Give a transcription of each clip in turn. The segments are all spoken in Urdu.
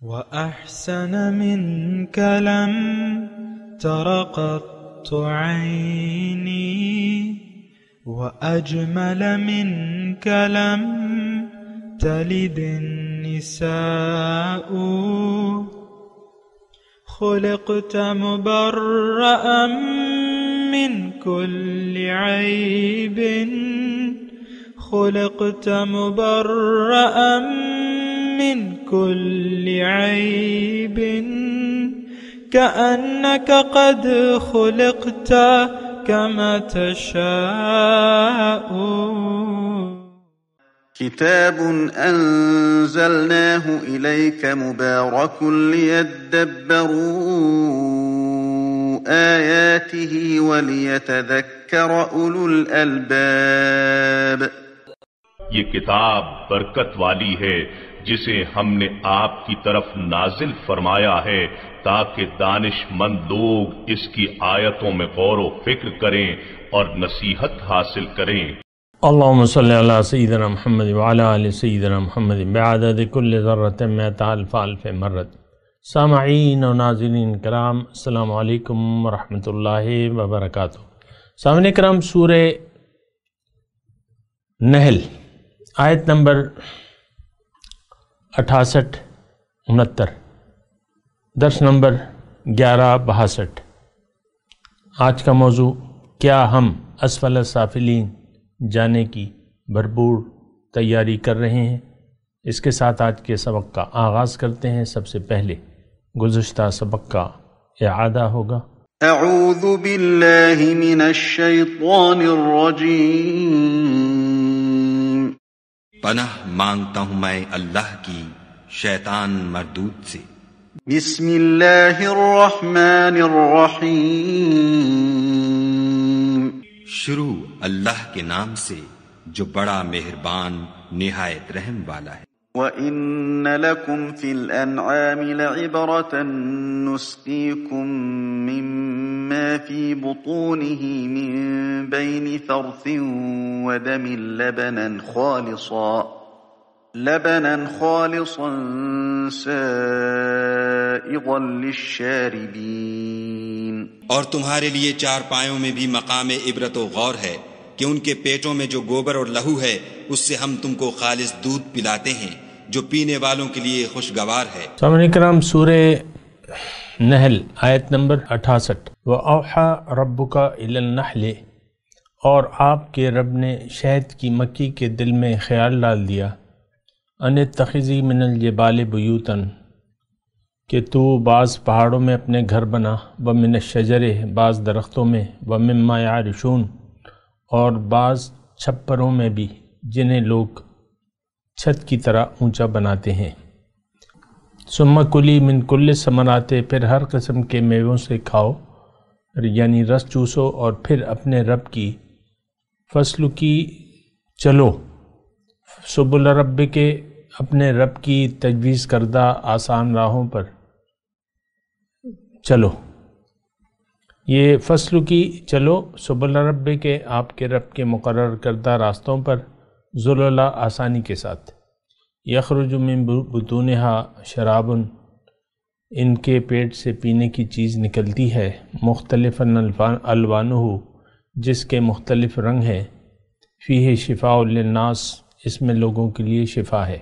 وأحسن منك لم تر قط عيني وأجمل منك لم تلد النساء خلقت مبرأ من كل عيب خلقت مبرأ من كل عيب كأنك قد خلقت كما تشاء. كتاب أنزلناه إليك مبارك ليدبروا آياته وليتذكر أولو الألباب. یہ کتاب برکت والی ہے جسے ہم نے آپ کی طرف نازل فرمایا ہے تاکہ دانش مند لوگ اس کی آیتوں میں غور و فکر کریں اور نصیحت حاصل کریں. اللہم صلی علی سیدنا محمد وعلی آل سیدنا محمد بعدد کل ذرۃ مئۃ الف الف مرۃ. سامعین و ناظرین کرام، السلام علیکم ورحمۃ اللہ وبرکاتہ. سامعین کرام، سورہ نحل آیت نمبر 68-69، درس نمبر 1162. آج کا موضوع، کیا ہم اسفل السافلین جانے کی بھرپور تیاری کر رہے ہیں؟ اس کے ساتھ آج کے سبق کا آغاز کرتے ہیں. سب سے پہلے گزشتہ سبق کا اعادہ ہوگا. اعوذ باللہ من الشیطان الرجیم. پناہ مانگتا ہوں میں اللہ کی شیطان مردود سے. بسم اللہ الرحمن الرحیم. شروع اللہ کے نام سے جو بڑا مہربان نہایت رحم والا ہے. وَإِنَّ لَكُمْ فِي الْأَنْعَامِ لَعِبْرَةً نُسْقِيكُم مِّمَّا فِي بُطُونِهِ مِن بَيْنِ فَرْثٍ وَدَمٍ لَبَنًا خَالِصًا سَائِغًا لِلشَّارِبِينَ. اور تمہارے لیے چارپایوں میں بھی مقام عبرت و غور ہے کہ ان کے پیٹوں میں جو گوبر اور لہو ہے اس سے ہم تم کو خالص دودھ پلاتے ہیں جو پینے والوں کے لیے خوشگوار ہے. سامعین کرام، سورہ نحل آیت نمبر 68. وَأَوْحَى رَبُّكَ إِلَى النَّحْلِ، اور آپ کے رب نے شہد کی مکھی کے دل میں خیال ڈال دیا، ان اتخذی من الجبال بیوتاً، کہ تو بعض پہاڑوں میں اپنے گھر بنا، ومن الشجر، بعض درختوں میں، ومما یعرشون، اور بعض چھپروں میں بھی جنہیں لوگ چھت کی طرح اونچا بناتے ہیں. ثم کلی من کل ثمرات، پھر ہر قسم کے میووں سے کھاؤ، یعنی رس چوسو، اور پھر اپنے رب کی فصل کی چلو، سبل رب کے، اپنے رب کی تجویز کردہ آسان راہوں پر چلو. یہ فصل کی چلو سبل رب کے، آپ کے رب کے مقرر کردہ راستوں پر، ذللا آسانی کے ساتھ. یخرج من بطونہا شراب، ان کے پیٹ سے پینے کی چیز نکلتی ہے، مختلف الوانہ، جس کے مختلف رنگ ہیں، فیہ شفاء للناس، اس میں لوگوں کے لیے شفا ہے.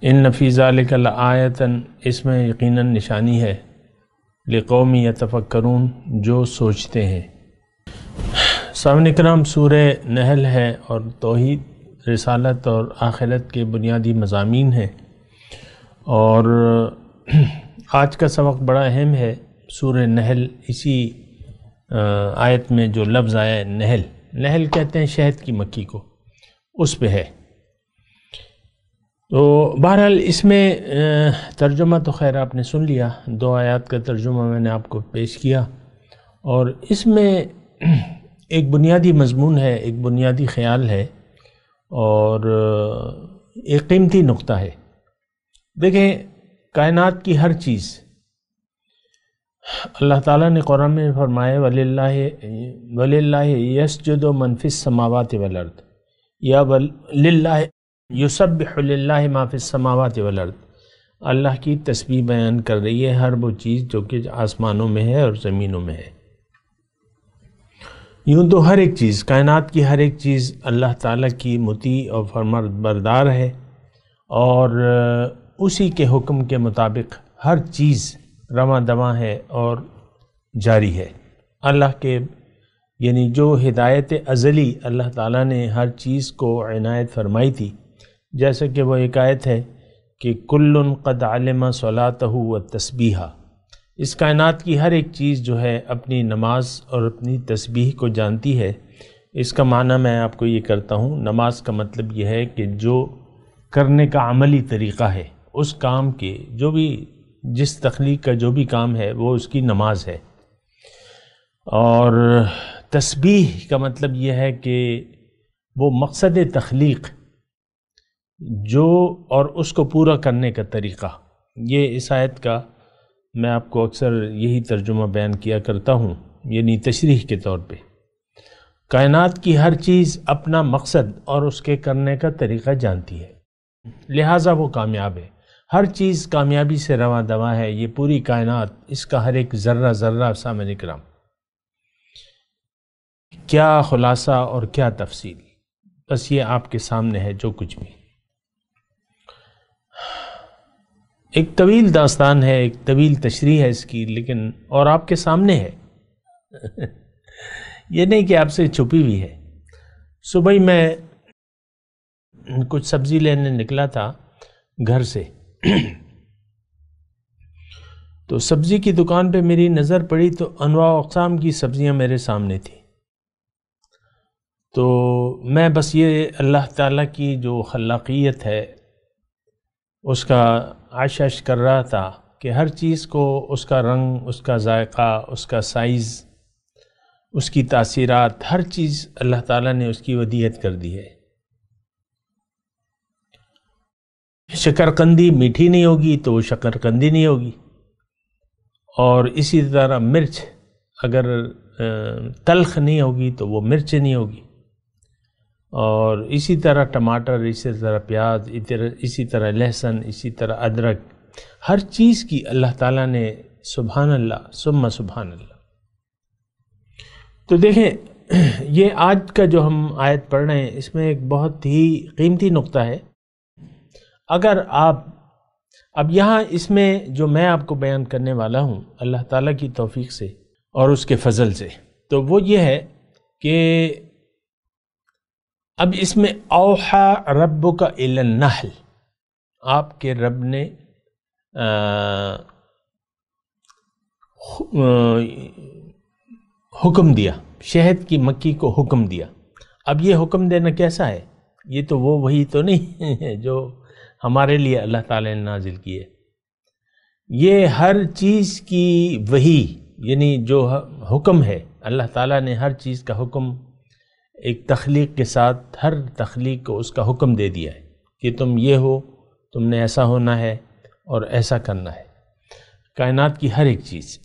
ان فی ذالک لآیۃ، اس میں یقیناً نشانی ہے، لقوم یتفکرون، جو سوچتے ہیں. سامعین کرام، سورہ نحل ہے اور توحید، رسالت اور آخرت کے بنیادی مضامین ہیں، اور آج کا سبق بڑا اہم ہے. سورہ نحل، اسی آیت میں جو لفظ آیا ہے نحل، نحل کہتے ہیں شہد کی مکھی کو، اس پہ ہے. تو بہرحال اس میں ترجمہ تو خیر آپ نے سن لیا، 2 آیات کا ترجمہ میں نے آپ کو پیش کیا، اور اس میں ایک بنیادی مضمون ہے، ایک بنیادی خیال ہے، اور ایک قیمتی نقطہ ہے. دیکھیں، کائنات کی ہر چیز اللہ تعالیٰ نے قرآن میں فرمایا وَلِلَّهِ يَسْجُدُ مَنْ فِي السَّمَاوَاتِ وَالْأَرْضِ، یا للہ یسبح للہ ما فی السماوات والارض، اللہ کی تسبیح بیان کر رہی ہے ہر وہ چیز جو کہ آسمانوں میں ہے اور زمینوں میں ہے۔ یوں تو ہر ایک چیز، کائنات کی ہر ایک چیز اللہ تعالیٰ کی مطیع اور فرمانبردار ہے، اور اسی کے حکم کے مطابق ہر چیز رواں دواں ہے اور جاری ہے۔ اللہ کے یعنی جو ہدایت ازلی اللہ تعالیٰ نے ہر چیز کو عنایت فرمائی تھی، جیسے کہ وہ ایک آیت ہے کہ کل قد علم صلاتہ و تسبیحہ، اس کائنات کی ہر ایک چیز جو ہے اپنی نماز اور اپنی تسبیح کو جانتی ہے۔ اس کا معنی میں آپ کو یہ کرتا ہوں، نماز کا مطلب یہ ہے کہ جو کرنے کا عملی طریقہ ہے اس کام کے، جو بھی جس تخلیق کا جو بھی کام ہے وہ اس کی نماز ہے۔ اور تسبیح کا مطلب یہ ہے کہ وہ مقصد تخلیق جو اور اس کو پورا کرنے کا طریقہ۔ یہ اس آیت کا میں آپ کو اکثر یہی ترجمہ بیان کیا کرتا ہوں، یعنی تشریح کے طور پہ، کائنات کی ہر چیز اپنا مقصد اور اس کے کرنے کا طریقہ جانتی ہے، لہٰذا وہ کامیاب ہے۔ ہر چیز کامیابی سے رواں دواں ہے، یہ پوری کائنات، اس کا ہر ایک ذرہ ذرہ سامعین کرام۔ کیا خلاصہ اور کیا تفصیل، بس یہ آپ کے سامنے ہے جو کچھ بھی۔ ایک طویل داستان ہے، ایک طویل تشریح ہے اس کی، لیکن اور آپ کے سامنے ہے یہ نہیں کہ آپ سے چھپی ہوئی ہے۔ صبح ہی میں کچھ سبزی لینے نکلا تھا گھر سے، تو سبزی کی دکان پہ میری نظر پڑی تو انواع و اقسام کی سبزیاں میرے سامنے تھیں۔ تو میں بس یہ اللہ تعالیٰ کی جو خلاقیت ہے اس کا عشش کر رہا تھا کہ ہر چیز کو اس کا رنگ، اس کا ذائقہ، اس کا سائز، اس کی تاثیرات، ہر چیز اللہ تعالیٰ نے اس کی ودیعت کر دی ہے۔ شکرقندی میٹھی نہیں ہوگی تو وہ شکرقندی نہیں ہوگی، اور اسی طرح مرچ اگر تلخ نہیں ہوگی تو وہ مرچ نہیں ہوگی، اور اسی طرح ٹماٹر، اسی طرح پیاز، اسی طرح لہسن، اسی طرح ادرک، ہر چیز کی اللہ تعالیٰ نے سبحان اللہ ثم سبحان اللہ۔ تو دیکھیں یہ آج کا جو ہم آیت پڑھ رہے ہیں اس میں ایک بہت ہی قیمتی نقطہ ہے۔ اگر آپ اب یہاں اس میں جو میں آپ کو بیان کرنے والا ہوں اللہ تعالیٰ کی توفیق سے اور اس کے فضل سے، تو وہ یہ ہے کہ اب اس میں اوحا ربک الی النحل، آپ کے رب نے حکم دیا، شہد کی مکھی کو حکم دیا۔ اب یہ حکم دینا کیسا ہے؟ یہ تو وہ وحی تو نہیں ہے جو ہمارے لیے اللہ تعالی نے نازل کی ہے، یہ ہر چیز کی وحی، یعنی جو حکم ہے اللہ تعالیٰ نے ہر چیز کا حکم ایک تخلیق کے ساتھ ہر تخلیق کو اس کا حکم دے دیا ہے کہ تم یہ ہو، تم نے ایسا ہونا ہے اور ایسا کرنا ہے، کائنات کی ہر ایک چیز۔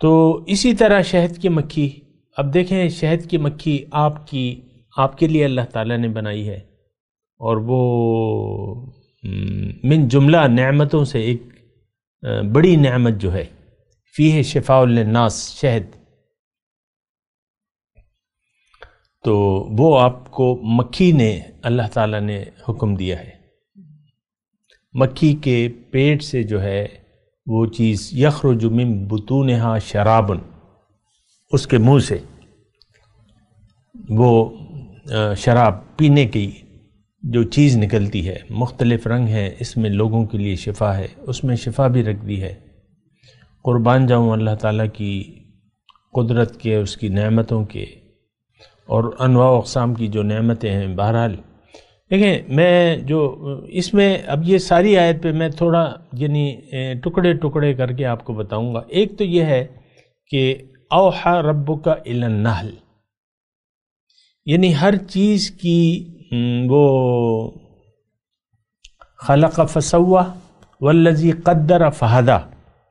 تو اسی طرح شہد کی مکھی، اب دیکھیں شہد کی مکھی آپ کے لیے اللہ تعالیٰ نے بنائی ہے، اور وہ من جملہ نعمتوں سے ایک بڑی نعمت جو ہے، فیہ شفاء للناس، شہد، تو وہ آپ کو مکھی نے اللہ تعالیٰ نے حکم دیا ہے۔ مکھی کے پیٹ سے جو ہے وہ چیز یخرج من بطونہا شراب، اس کے منہ سے وہ شراب پینے کی جو چیز نکلتی ہے، مختلف رنگ ہے، اس میں لوگوں کے لیے شفا ہے، اس میں شفا بھی رکھ دی ہے۔ قربان جاؤں اللہ تعالیٰ کی قدرت کے، اس کی نعمتوں کے، اور انواع و اقسام کی جو نعمتیں ہیں۔ بہرحال دیکھیں میں جو اس میں اب یہ ساری آیت پہ میں تھوڑا یعنی ٹکڑے ٹکڑے کر کے آپ کو بتاؤں گا۔ ایک تو یہ ہے کہ اوحا ربک الی النحل، یعنی ہر چیز کی وہ خلق فسوہ والذی قدر فہدی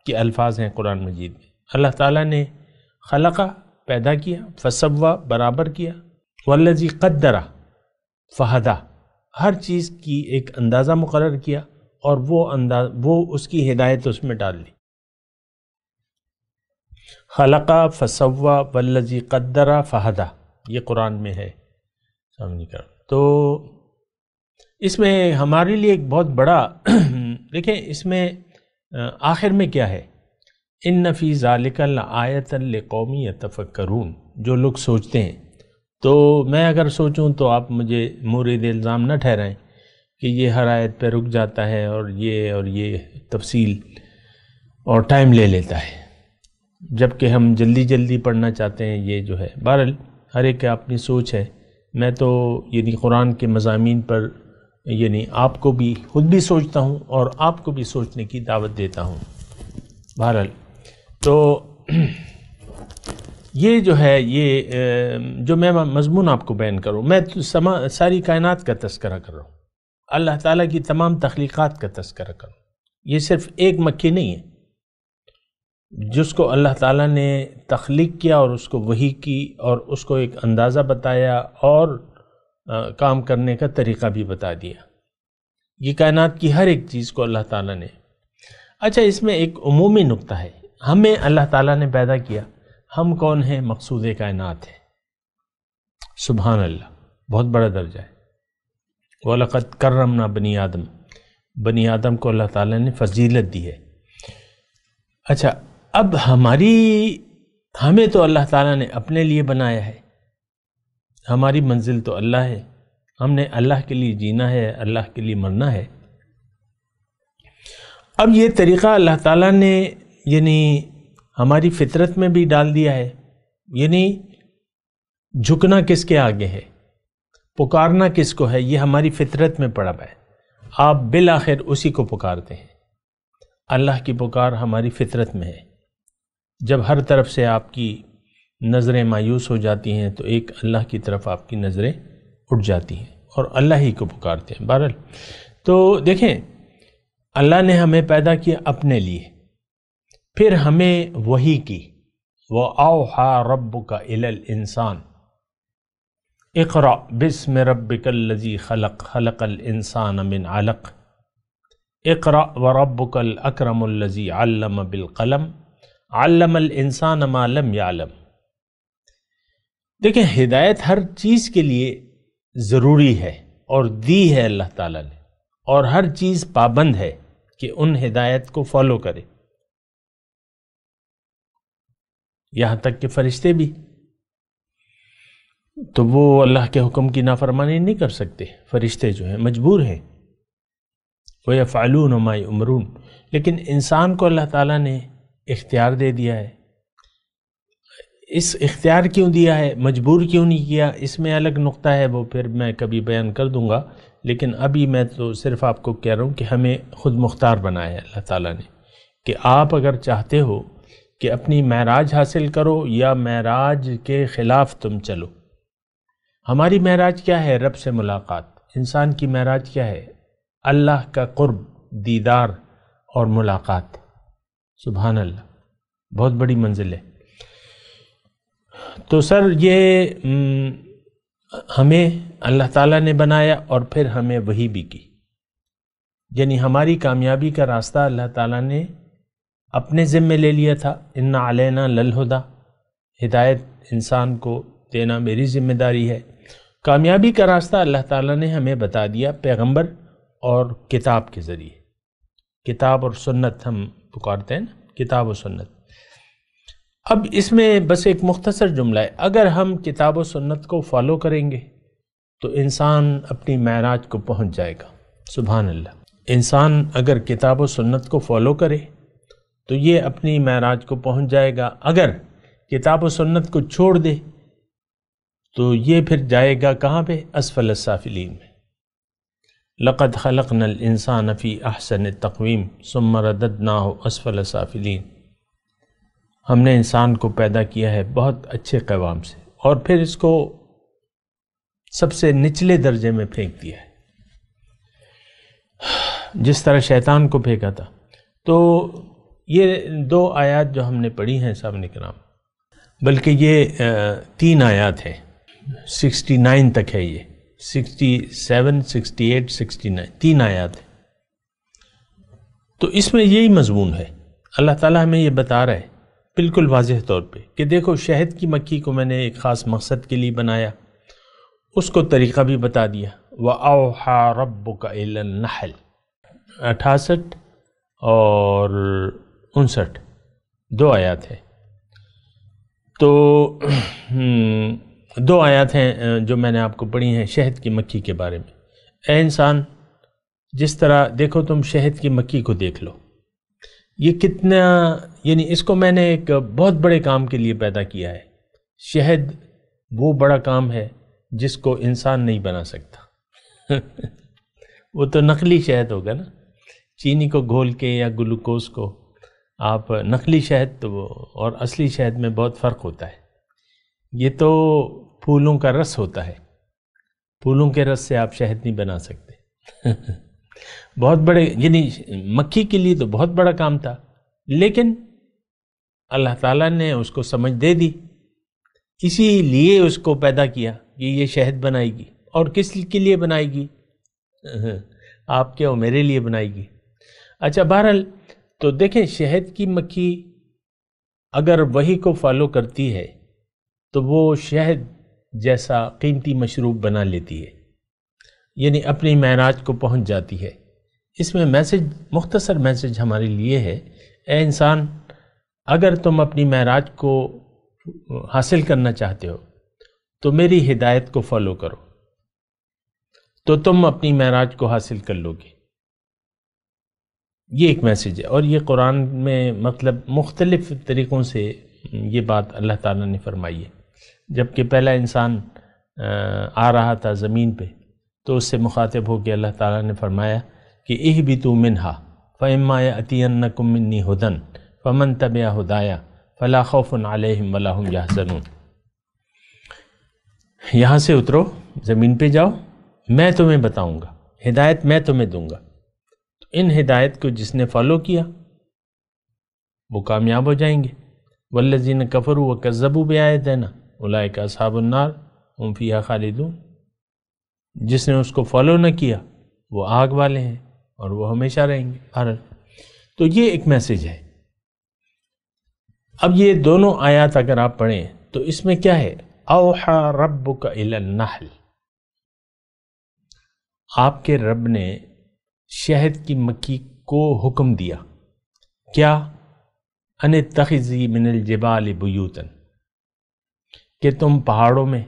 کے الفاظ ہیں قرآن مجید میں۔ اللہ تعالیٰ نے خلق پیدا کیا، فسوہ برابر کیا، والذی قدر فہدی ہر چیز کی ایک اندازہ مقرر کیا اور وہ اس کی ہدایت اس میں ڈال دی. خلقہ فسوا والذی قدر فہدی، یہ قرآن میں ہے سامنے کا. تو اس میں ہمارے لیے ایک بہت بڑا دیکھیں اس میں آخر میں کیا ہے، ان فی ذالک لآیۃ لقوم یتفکرون، جو لوگ سوچتے ہیں. تو میں اگر سوچوں تو آپ مجھے مورد الزام نہ ٹھہرائیں کہ یہ ہر آیت پہ رک جاتا ہے اور یہ تفصیل اور ٹائم لے لیتا ہے، جبکہ ہم جلدی جلدی پڑھنا چاہتے ہیں. یہ جو ہے بہرحال ہر ایک کی اپنی سوچ ہے. میں تو قرآن کے مضامین پر آپ کو بھی خود بھی سوچتا ہوں اور آپ کو بھی سوچنے کی دعوت دیتا ہوں. بہرحال تو یہ جو ہے جو میں مضمون آپ کو بیان کروں، میں ساری کائنات کا تذکرہ کر رہا ہوں، اللہ تعالیٰ کی تمام تخلیقات کا تذکرہ کر رہا ہوں. یہ صرف ایک مکی نہیں ہے جس کو اللہ تعالیٰ نے تخلیق کیا اور اس کو وحی کی اور اس کو ایک اندازہ بتایا اور کام کرنے کا طریقہ بھی بتا دیا. یہ کائنات کی ہر ایک چیز کو اللہ تعالیٰ نے. اچھا، اس میں ایک عمومی نقطہ ہے، ہمیں اللہ تعالیٰ نے پیدا کیا، ہم کون ہیں؟ مقصود کائنات ہے. سبحان اللہ، بہت بڑا درجہ ہے. وَلَقَدْ كَرَّمْنَا بَنِي آدم، بنی آدم کو اللہ تعالیٰ نے فضیلت دی ہے. اچھا، اب ہمیں تو اللہ تعالیٰ نے اپنے لیے بنایا ہے، ہماری منزل تو اللہ ہے، ہم نے اللہ کے لیے جینا ہے، اللہ کے لیے مرنا ہے. اب یہ طریقہ اللہ تعالیٰ نے ہماری فطرت میں بھی ڈال دیا ہے. جھکنا کس کے آگے ہے، پکارنا کس کو ہے، یہ ہماری فطرت میں پڑا ہے. آپ بالآخر اسی کو پکارتے ہیں. اللہ کی پکار ہماری فطرت میں ہے. جب ہر طرف سے آپ کی نظریں مایوس ہو جاتی ہیں تو ایک اللہ کی طرف آپ کی نظریں اٹھ جاتی ہیں اور اللہ ہی کو پکارتے ہیں. بہرحال تو دیکھیں، اللہ نے ہمیں پیدا کیا اپنے لیے، پھر ہمیں وحی کی. وَأَوْحَى رَبُّكَ إِلَى الْإِنسَانِ اقرأ بِاسْمِ رَبِّكَ الَّذِي خَلَقَ خَلَقَ الْإِنسَانَ مِنْ عَلَقٍ اقرأ وَرَبُّكَ الْأَكْرَمُ الَّذِي عَلَّمَ بِالْقَلَمِ علم الانسان ما لم يعلم. دیکھیں، ہدایت ہر چیز کے لیے ضروری ہے اور دی ہے اللہ تعالیٰ نے، اور ہر چیز پابند ہے کہ ان ہدایت کو فالو کرے. یہاں تک کہ فرشتے بھی، تو وہ اللہ کے حکم کی نافرمانی نہیں کر سکتے. فرشتے جو ہیں مجبور ہیں، وَيَفْعَلُونَ مَا يُؤْمَرُونَ. لیکن انسان کو اللہ تعالیٰ نے اختیار دے دیا ہے. اس اختیار کیوں دیا ہے، مجبور کیوں نہیں کیا، اس میں الگ نقطہ ہے، وہ پھر میں کبھی بیان کر دوں گا. لیکن ابھی میں تو صرف آپ کو کہہ رہا ہوں کہ ہمیں خود مختار بنایا ہے اللہ تعالیٰ نے، کہ آپ اگر چاہتے ہو کہ اپنی معراج حاصل کرو یا معراج کے خلاف تم چلو. ہماری معراج کیا ہے؟ رب سے ملاقات. انسان کی معراج کیا ہے؟ اللہ کا قرب، دیدار اور ملاقات. سبحان اللہ، بہت بڑی منزل ہے. تو سر یہ ہمیں اللہ تعالیٰ نے بنایا اور پھر ہمیں وحی بھی کی. یعنی ہماری کامیابی کا راستہ اللہ تعالیٰ نے اپنے ذمے لے لیا تھا. ان علینا للہدی، ہدایت انسان کو دینا میری ذمہ داری ہے. کامیابی کا راستہ اللہ تعالیٰ نے ہمیں بتا دیا پیغمبر اور کتاب کے ذریعے. کتاب اور سنت ہم پکارتے ہیں نا، کتاب و سنت. اب اس میں بس ایک مختصر جملہ ہے، اگر ہم کتاب و سنت کو فالو کریں گے تو انسان اپنی معراج کو پہنچ جائے گا. سبحان اللہ. انسان اگر کتاب و سنت کو فالو کرے تو یہ اپنی معراج کو پہنچ جائے گا. اگر کتاب و سنت کو چھوڑ دے تو یہ پھر جائے گا کہاں پہ؟ اسفل السافلین میں. لقد خلقنا الانسان فی احسن تقویم ثم رددناہ اسفل سافلین. ہم نے انسان کو پیدا کیا ہے بہت اچھے قوام سے اور پھر اس کو سب سے نچلے درجے میں پھینک دیا ہے، جس طرح شیطان کو پھینکا تھا. تو یہ 2 آیات جو ہم نے پڑھی ہیں سامنے کرام، بلکہ یہ 3 آیات ہیں، 69 تک ہے. یہ 67 68 69 3 آیات ہیں۔ تو اس میں یہی مضمون ہے، اللہ تعالیٰ ہمیں یہ بتا رہا ہے بالکل واضح طور پہ کہ دیکھو شہد کی مکھی کو میں نے ایک خاص مقصد کے لیے بنایا، اس کو طریقہ بھی بتا دیا۔ وَأَوْحَى رَبُّكَ إِلَى النَّحْلِ 68 اور 59 2 آیات ہے۔ تو 2 آیات ہیں جو میں نے آپ کو پڑھی ہیں شہد کی مکھی کے بارے میں۔ اے انسان، جس طرح دیکھو تم شہد کی مکھی کو دیکھ لو، یہ کتنا، یعنی اس کو میں نے ایک بہت بڑے کام کے لیے پیدا کیا ہے۔ شہد وہ بڑا کام ہے جس کو انسان نہیں بنا سکتا وہ تو نقلی شہد ہوگا نا، چینی کو گھول کے یا گلوکوز کو آپ نقلی شہد، تو وہ اور اصلی شہد میں بہت فرق ہوتا ہے۔ یہ تو پھولوں کا رس ہوتا ہے، پھولوں کے رس سے آپ شہد نہیں بنا سکتے بہت بڑے، یعنی مکھی کے لیے تو بہت بڑا کام تھا، لیکن اللہ تعالیٰ نے اس کو سمجھ دے دی، اسی لیے اس کو پیدا کیا کہ یہ شہد بنائے گی۔ اور کس کے لیے بنائے گی؟ آپ کے اور میرے لیے بنائے گی۔ اچھا، بہرحال تو دیکھیں شہد کی مکھی اگر وہی کو فالو کرتی ہے تو وہ شہد جیسا قیمتی مشروب بنا لیتی ہے، یعنی اپنی معراج کو پہنچ جاتی ہے۔ اس میں میسج، مختصر میسج ہمارے لیے ہے، اے انسان، اگر تم اپنی معراج کو حاصل کرنا چاہتے ہو تو میری ہدایت کو فالو کرو، تو تم اپنی معراج کو حاصل کر لو گے۔ یہ ایک میسج ہے، اور یہ قرآن میں مطلب مختلف طریقوں سے یہ بات اللہ تعالیٰ نے فرمائی ہے۔ جبکہ پہلا انسان آ رہا تھا زمین پہ تو اس سے مخاطب ہو کے اللہ تعالیٰ نے فرمایا کہ اہبطوا منہا فإما یأتینکم منی ھدی فمن تبع ھدایا فلا خوف علیہم ولا ھم یحزنون۔ یہاں سے اترو، زمین پہ جاؤ، میں تمہیں بتاؤں گا، ہدایت میں تمہیں دوں گا۔ ان ہدایت کو جس نے فالو کیا وہ کامیاب ہو جائیں گے۔ والذین کفروا وکذبوا بآیاتنا اولئک اصحاب النار ھم فیہا خالدون۔ جس نے اس کو فالو نہ کیا وہ آگ والے ہیں اور وہ ہمیشہ رہیں گے۔ بہرحال تو یہ ایک میسج ہے۔ اب یہ دونوں آیات اگر آپ پڑھیں تو اس میں کیا ہے؟ اوحا ربک الی النحل، آپ کے رب نے شہد کی مکھی کو حکم دیا، کیا؟ ان اتخذی من الجبال بیوتا، کہ تم پہاڑوں میں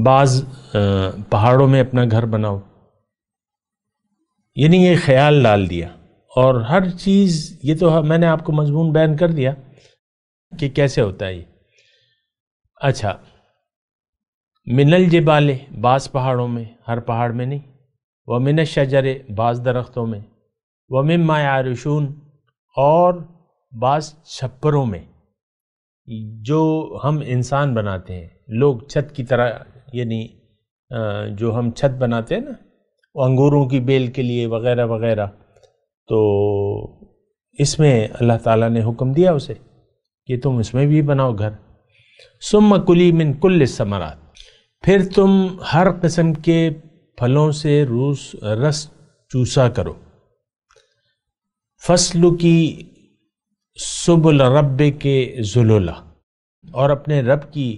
بعض پہاڑوں میں اپنا گھر بناؤ، یعنی یہ خیال ڈال دیا۔ اور ہر چیز، یہ تو میں نے آپ کو مضمون بیان کر دیا کہ کیسے ہوتا ہے یہ۔ اچھا، من الجبال، بعض پہاڑوں میں، ہر پہاڑ میں نہیں، ومن الشجر، بعض درختوں میں، ومما یعرشون، اور بعض چھپروں میں جو ہم انسان بناتے ہیں، لوگ چھت کی طرح، یعنی جو ہم چھت بناتے ہیں نا، وہ انگوروں کی بیل کے لیے وغیرہ وغیرہ، تو اس میں اللہ تعالیٰ نے حکم دیا اسے کہ تم اس میں بھی بناؤ گھر۔ ثم کلی من کل الثمرات، پھر تم ہر قسم کے پھلوں سے رس چوسا کرو۔ فصل کی سبل رب کے ذللا، اور اپنے رب کی،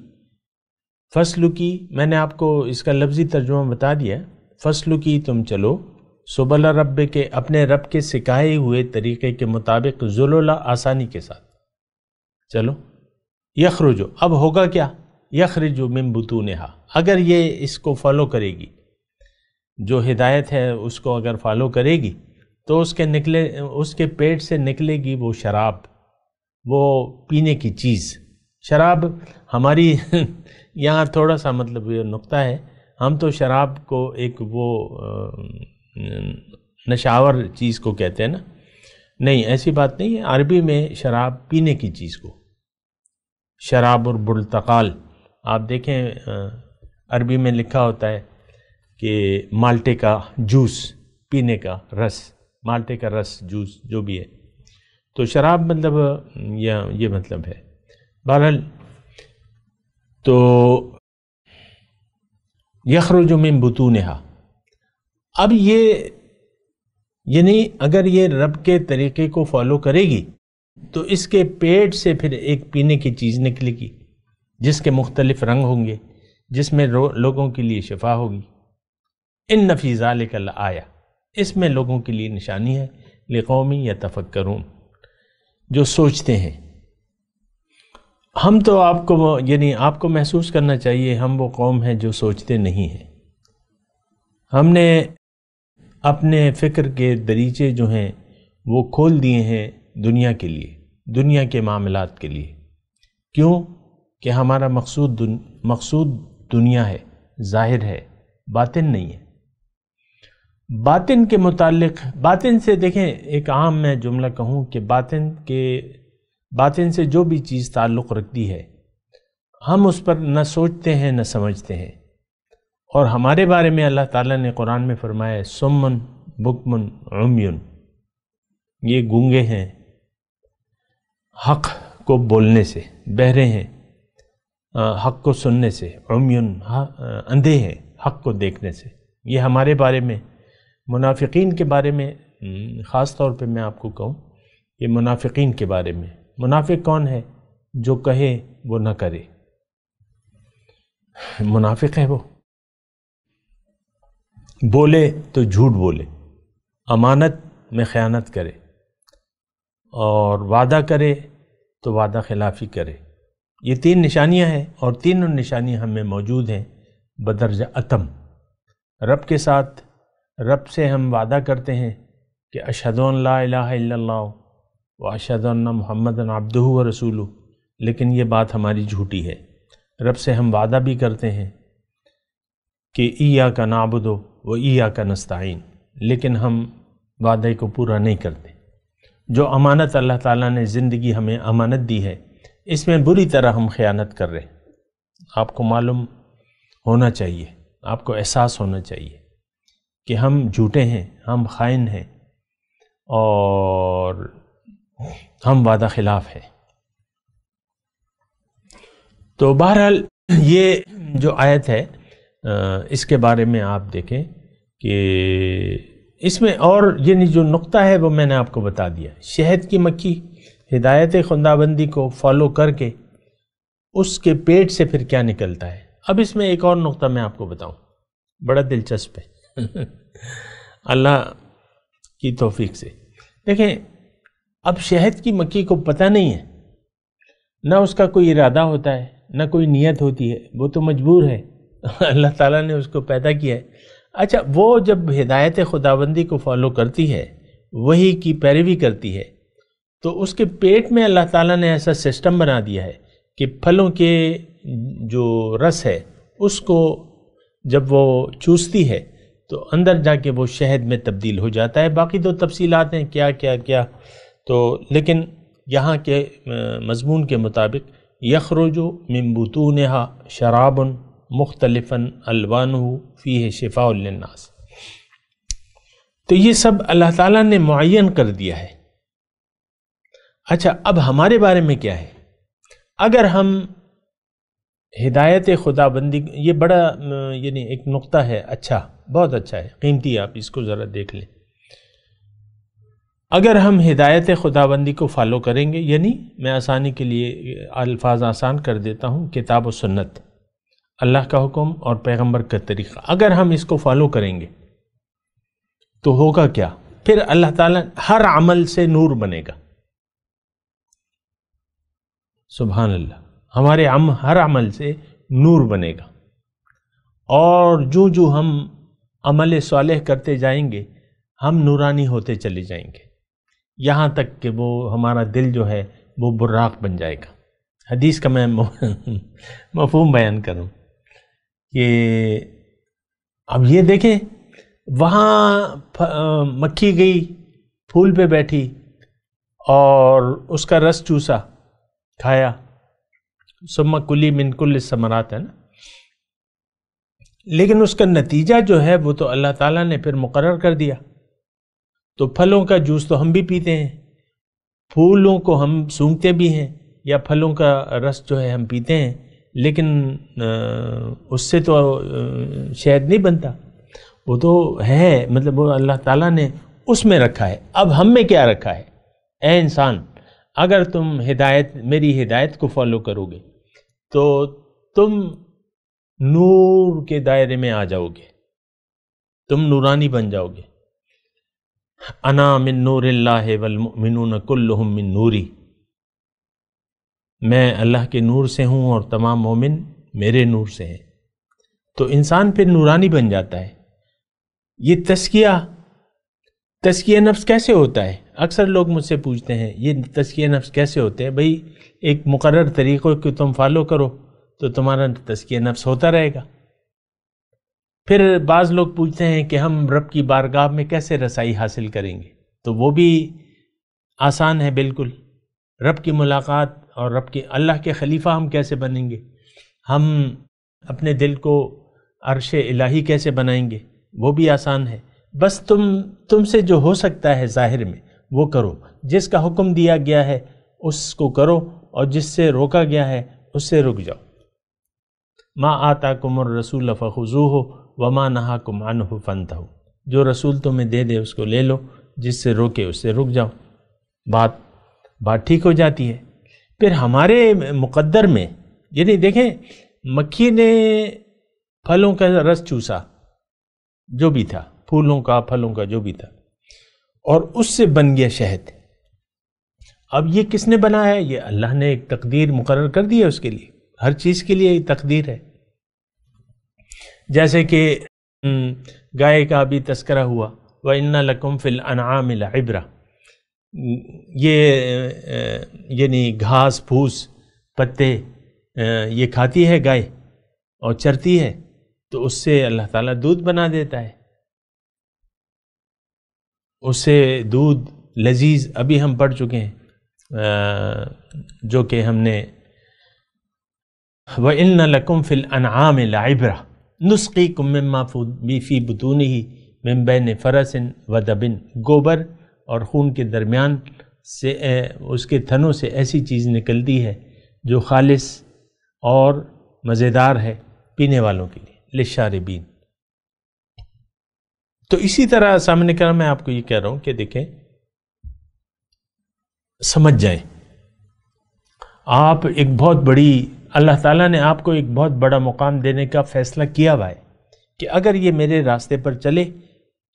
فصل کی، میں نے آپ کو اس کا لفظی ترجمہ بتا دیا، فصل کی تم چلو، سبل رب کے، اپنے رب کے سکھائے ہوئے طریقے کے مطابق، ذللا آسانی کے ساتھ چلو۔ یخرجو، اب ہوگا کیا؟ یخرجو من بطونہا، اگر یہ اس کو فالو کرے گی، جو ہدایت ہے اس کو اگر فالو کرے گی تو اس کے پیٹ سے نکلے گی وہ شراب، وہ پینے کی چیز۔ شراب ہماری یہاں تھوڑا سا مطلب یہ نقطہ ہے، ہم تو شراب کو ایک وہ نشاور چیز کو کہتے ہیں نا، نہیں ایسی بات نہیں ہے، عربی میں شراب پینے کی چیز کو، شراب اور برتقال، آپ دیکھیں عربی میں لکھا ہوتا ہے کہ مالٹے کا جوس، پینے کا رس، مالٹے کا رس، جوس جو بھی ہے، تو شراب مطلب یہ مطلب ہے۔ بہرحال تو یخرج من بطونہا، اب یہ یعنی اگر یہ رب کے طریقے کو فالو کرے گی تو اس کے پیٹ سے پھر ایک پینے کی چیز نکلے گی جس کے مختلف رنگ ہوں گے، جس میں لوگوں کے لیے شفا ہوگی۔ ان فی ذلک لآیہ، اس میں لوگوں کے لیے نشانی ہے، لقوم یتفکرون، جو سوچتے ہیں۔ ہم تو آپ کو یعنی آپ کو محسوس کرنا چاہیے ہم وہ قوم ہیں جو سوچتے نہیں ہیں۔ ہم نے اپنے فکر کے دریچے جو ہیں وہ کھول دیے ہیں دنیا کے لیے، دنیا کے معاملات کے لیے۔ کیوں؟ کہ ہمارا مقصود دنیا ہے، ظاہر ہے، باطن نہیں ہے۔ باطن کے متعلق، باطن سے دیکھیں، ایک عام میں جملہ کہوں کہ باطن سے جو بھی چیز تعلق رکھتی ہے ہم اس پر نہ سوچتے ہیں نہ سمجھتے ہیں۔ اور ہمارے بارے میں اللہ تعالیٰ نے قرآن میں فرمایا ہے سمن بکمن عمیون، یہ گونگے ہیں حق کو بولنے سے، بہرے ہیں حق کو سننے سے، عمیون اندھے ہیں حق کو دیکھنے سے۔ یہ ہمارے بارے میں، منافقین کے بارے میں خاص طور پہ میں آپ کو کہوں، یہ منافقین کے بارے میں۔ منافق کون ہے؟ جو کہے وہ نہ کرے، منافق ہے وہ۔ بولے تو جھوٹ بولے، امانت میں خیانت کرے، اور وعدہ کرے تو وعدہ خلافی کرے۔ یہ تین نشانیاں ہیں، اور تینوں نشانیاں ہمیں موجود ہیں بدرجہ اتم۔ رب کے ساتھ، رب سے ہم وعدہ کرتے ہیں کہ اشہد ان لا الہ الا اللہ و اشہد ان محمد عبدہ و رسولہ، لیکن یہ بات ہماری جھوٹی ہے۔ رب سے ہم وعدہ بھی کرتے ہیں کہ ایاک نعبد و ایاک نستعین، لیکن ہم وعدے کو پورا نہیں کرتے۔ جو امانت اللہ تعالیٰ نے زندگی ہمیں امانت دی ہے، اس میں بری طرح ہم خیانت کر رہے ہیں۔ آپ کو معلوم ہونا چاہیے، آپ کو احساس ہونا چاہیے کہ ہم جھوٹے ہیں، ہم خائن ہیں، اور ہم وعدہ خلاف ہیں۔ تو بہرحال یہ جو آیت ہے اس کے بارے میں آپ دیکھیں کہ اس میں اور یعنی جو نقطہ ہے وہ میں نے آپ کو بتا دیا۔ شہد کی مکھی ہدایت خداوندی کو فالو کر کے اس کے پیٹ سے پھر کیا نکلتا ہے۔ اب اس میں ایک اور نقطہ میں آپ کو بتاؤں، بڑا دلچسپ ہے اللہ کی توفیق سے۔ دیکھیں، اب شہد کی مکھی کو پتہ نہیں ہے، نہ اس کا کوئی ارادہ ہوتا ہے، نہ کوئی نیت ہوتی ہے، وہ تو مجبور ہے، اللہ تعالیٰ نے اس کو پیدا کیا ہے۔ اچھا، وہ جب ہدایت خداوندی کو فالو کرتی ہے، وہی کی پیروی کرتی ہے، تو اس کے پیٹ میں اللہ تعالیٰ نے ایسا سسٹم بنا دیا ہے کہ پھلوں کے جو رس ہے اس کو جب وہ چوستی ہے تو اندر جا کے وہ شہد میں تبدیل ہو جاتا ہے۔ باقی تو تفصیلات ہیں کیا کیا کیا، تو لیکن یہاں کے مضمون کے مطابق یخرج من بطونہا شراب مختلفا الوانہ فیہ شفاء للناس، تو یہ سب اللہ تعالیٰ نے معین کر دیا ہے۔ اچھا، اب ہمارے بارے میں کیا ہے؟ اگر ہم ہدایت خداوندی، یہ بڑا یعنی ایک نقطہ ہے، اچھا، بہت اچھا ہے، قیمتی، آپ اس کو ذرا دیکھ لیں۔ اگر ہم ہدایت خداوندی کو فالو کریں گے، یعنی میں آسانی کے لیے الفاظ آسان کر دیتا ہوں، کتاب و سنت، اللہ کا حکم اور پیغمبر کا طریقہ، اگر ہم اس کو فالو کریں گے تو ہوگا کیا؟ پھر اللہ تعالیٰ ہر عمل سے نور بنے گا۔ سبحان اللہ، ہمارے ہر عمل سے نور بنے گا، اور جو ہم عمل صالح کرتے جائیں گے ہم نورانی ہوتے چلے جائیں گے، یہاں تک کہ وہ ہمارا دل جو ہے وہ براق بن جائے گا۔ حدیث کا میں مفہوم بیان کروں کہ اب یہ دیکھیں، وہاں مکھی گئی، پھول پہ بیٹھی اور اس کا رس چوسا، کھایا، ثم کلی من کل الثمرات ہے نا، لیکن اس کا نتیجہ جو ہے وہ تو اللہ تعالیٰ نے پھر مقرر کر دیا۔ تو پھلوں کا جوس تو ہم بھی پیتے ہیں، پھولوں کو ہم سونگھتے بھی ہیں، یا پھلوں کا رس جو ہے ہم پیتے ہیں، لیکن اس سے تو شہد نہیں بنتا، وہ تو ہے، مطلب وہ اللہ تعالیٰ نے اس میں رکھا ہے۔ اب ہم میں کیا رکھا ہے؟ اے انسان، اگر تم میری ہدایت کو فالو کرو گے تو تم نور کے دائرے میں آ جاؤ گے، تم نورانی بن جاؤ گے۔ انا من نور اللہ والمؤمنون کلہم من نوری، میں اللہ کے نور سے ہوں اور تمام مومن میرے نور سے ہیں۔ تو انسان پھر نورانی بن جاتا ہے۔ یہ تزکیہ نفس کیسے ہوتا ہے؟ اکثر لوگ مجھ سے پوچھتے ہیں یہ تزکیہ نفس کیسے ہوتے ہیں؟ بھئی ایک مقرر طریقوں کو تم فالو کرو تو تمہارا تزکیہ نفس ہوتا رہے گا۔ پھر بعض لوگ پوچھتے ہیں کہ ہم رب کی بارگاہ میں کیسے رسائی حاصل کریں گے؟ تو وہ بھی آسان ہے بالکل۔ رب کی ملاقات اور اللہ کے خلیفہ ہم کیسے بنیں گے؟ ہم اپنے دل کو عرش الہی کیسے بنائیں گے؟ وہ بھی آسان ہے۔ بس تم سے جو ہو سکتا ہے ظاہر میں وہ کرو، جس کا حکم دیا گیا ہے اس کو کرو، اور جس سے روکا گیا ہے اس سے رک جاؤ۔ ما آتاکم الرسول فخذوہ وما نہاکم عنہ فانتہوا، جو رسول تمہیں دے دے اس کو لے لو، جس سے روکے اس سے رک جاؤ، بات ٹھیک ہو جاتی ہے۔ پھر ہمارے مقدر میں یعنی دیکھیں، مکھی نے پھلوں کا رس چوسا جو بھی تھا، پھولوں کا پھلوں کا جو بھی تھا، اور اس سے بن گیا شہد۔ اب یہ کس نے بنایا ہے؟ یہ اللہ نے ایک تقدیر مقرر کر دی ہے اس کے لیے، ہر چیز کے لیے ایک تقدیر ہے۔ جیسے کہ گائے کا بھی تذکرہ ہوا، وَإِنَّ لَكُمْ فِي الْأَنْعَامِ لَعِبْرَةً، یہ یعنی گھاس پھوس پتے یہ کھاتی ہے گائے اور چرتی ہے، تو اس سے اللہ تعالیٰ دودھ بنا دیتا ہے، اس سے دودھ لذیذ ابھی ہم پڑھ چکے ہیں، جو کہ ہم نے وَإِنَّ لَكُمْ فِي الْأَنْعَامِ لَعِبْرَةً نُسْقِيكُم مِّمَّا فِي بُطُونِهِ مِن بَيْنِ فَرَسٍ وَدَبٍ، گوبر اور خون کے درمیان سے اس کے تھنوں سے ایسی چیز نکلتی ہے جو خالص اور مزیدار ہے پینے والوں کے لیے، للشاربین۔ تو اسی طرح سامنے کرام میں آپ کو یہ کہہ رہا ہوں کہ دیکھیں، سمجھ جائیں، آپ ایک بہت بڑی، اللہ تعالیٰ نے آپ کو ایک بہت بڑا مقام دینے کا فیصلہ کیا ہوا ہے کہ اگر یہ میرے راستے پر چلے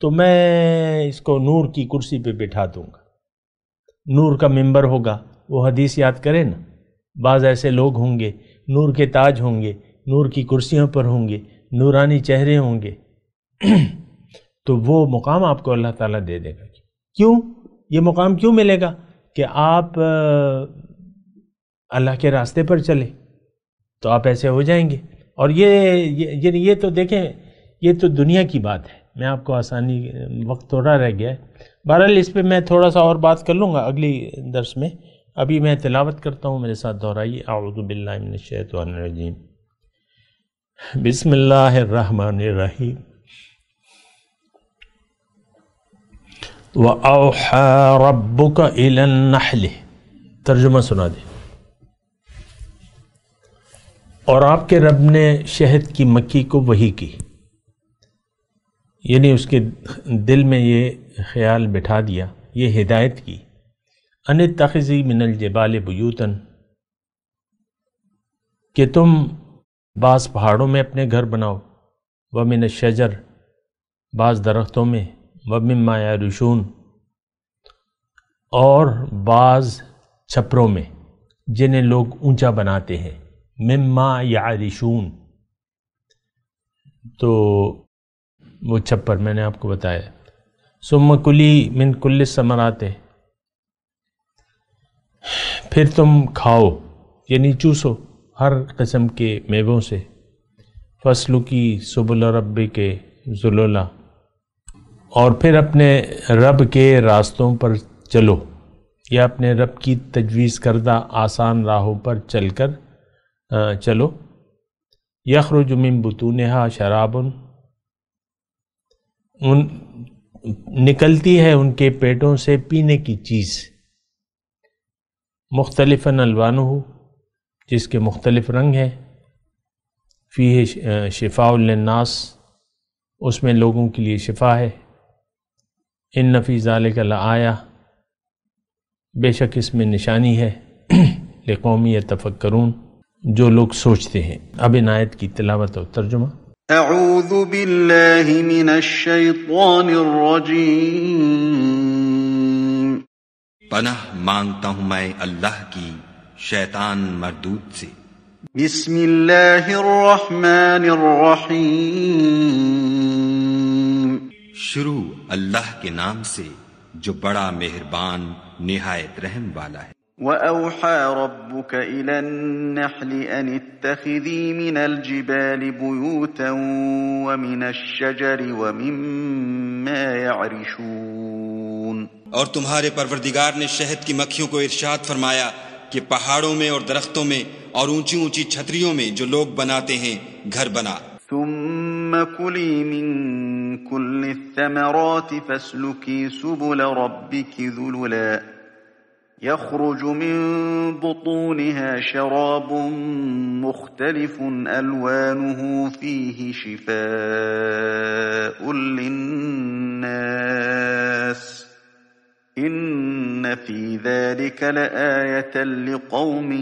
تو میں اس کو نور کی کرسی پہ بٹھا دوں گا، نور کا ممبر ہوگا۔ وہ حدیث یاد کریں نا، بعض ایسے لوگ ہوں گے نور کے تاج ہوں گے، نور کی کرسیوں پر ہوں گے، نورانی چہرے ہوں گے، تو وہ مقام آپ کو اللہ تعالیٰ دے دے گا۔ کیوں یہ مقام کیوں ملے گا؟ کہ آپ اللہ کے راستے پر چلے تو آپ ایسے ہو جائیں گے۔ اور یہ تو دیکھیں، یہ تو دنیا کی بات ہے، میں آپ کو آسانی، وقت تھوڑا رہ گیا ہے، بہرحال اس پہ میں تھوڑا سا اور بات کر لوں گا اگلی درس میں۔ ابھی میں تلاوت کرتا ہوں، میرے ساتھ دہرائیے، اعوذ باللہ من الشیطان الرجیم، بسم اللہ الرحمن الرحیم۔ وَأَوْحَى رَبُّكَ إِلَى النَّحْلِ، ترجمہ سنا دیں۔ اور آپ کے رب نے شہد کی مکھی کو وحی کی، یعنی اس کے دل میں یہ خیال بٹھا دیا، یہ ہدایت کی، ان اتخذی من الجبال بیوتن، کہ تم بعض پہاڑوں میں اپنے گھر بناؤ، ومن الشجر، بعض درختوں میں، ومما یعرشون، اور بعض چھپروں میں جنہیں لوگ اونچا بناتے ہیں، مما یعرشون، تو وہ چھپر میں نے آپ کو بتایا۔ ثم کلی من کل الثمرات، پھر تم کھاؤ یعنی چوسو ہر قسم کے میووں سے، فسلکی سبل ربک ذللا، اور پھر اپنے رب کے راستوں پر چلو، یا اپنے رب کی تجویز کردہ آسان راہوں پر چل کر چلو۔ یخرج من بطونہا شراب، نکلتی ہے ان کے پیٹوں سے پینے کی چیز، مختلفاً الوانہ، جس کے مختلف رنگ ہیں، فیہ شفاء للناس، اس میں لوگوں کے لیے شفا ہے۔ ان فی ذالک لآیہ، بے شک اس میں نشانی ہے، لقوم یتفکرون، جو لوگ سوچتے ہیں۔ اب ان آیت کی تلاوت اور ترجمہ۔ اعوذ باللہ من الشیطان الرجیم، پناہ مانگتا ہوں میں اللہ کی شیطان مردود سے۔ بسم اللہ الرحمن الرحیم، شروع اللہ کے نام سے جو بڑا مہربان نہایت رحم والا ہے۔ وَأَوْحَى رَبُّكَ إِلَى النَّحْلِ أَنِ اتَّخِذِي مِنَ الْجِبَالِ بُيُوتًا وَمِنَ الشَّجَرِ وَمِمَّا يَعْرِشُونَ، اور تمہارے پروردگار نے شہد کی مکھیوں کو ارشاد فرمایا کہ پہاڑوں میں اور درختوں میں اور اونچی اونچی چھتریوں میں جو لوگ بناتے ہیں گھر بنا۔ ثُمَّ كُلِي مِن كُلِّ الثَّمَرَاتِ فَاسْلُكِي سُبُلَ رَبِّكِ ذُلُلًا يخرج من بطونها شراب مختلف ألوانه فيه شفاء للناس إن في ذلك لآية لقوم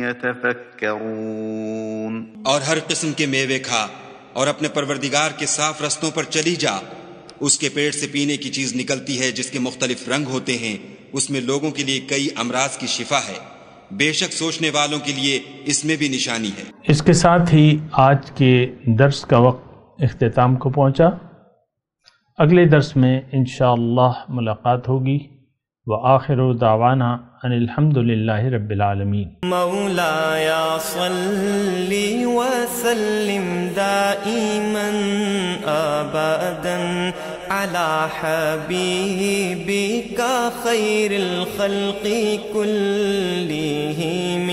يتفكرون۔ اور ہر قسم کے میوے کھا اور اپنے پروردگار کے صاف رستوں پر چلی جا، اس کے پیٹ سے پینے کی چیز نکلتی ہے جس کے مختلف رنگ ہوتے ہیں، اس میں لوگوں کے لیے کئی امراض کی شفا ہے، بے شک سوچنے والوں کے لیے اس میں بھی نشانی ہے۔ اس کے ساتھ ہی آج کے درس کا وقت اختتام کو پہنچا۔ اگلے درس میں انشاءاللہ ملاقات ہوگی۔ وآخر دعوانا ان الحمد للہ رب العالمین۔ مولاي صل وسلم دائما ابدا على حبيبك خير الخلق كلهم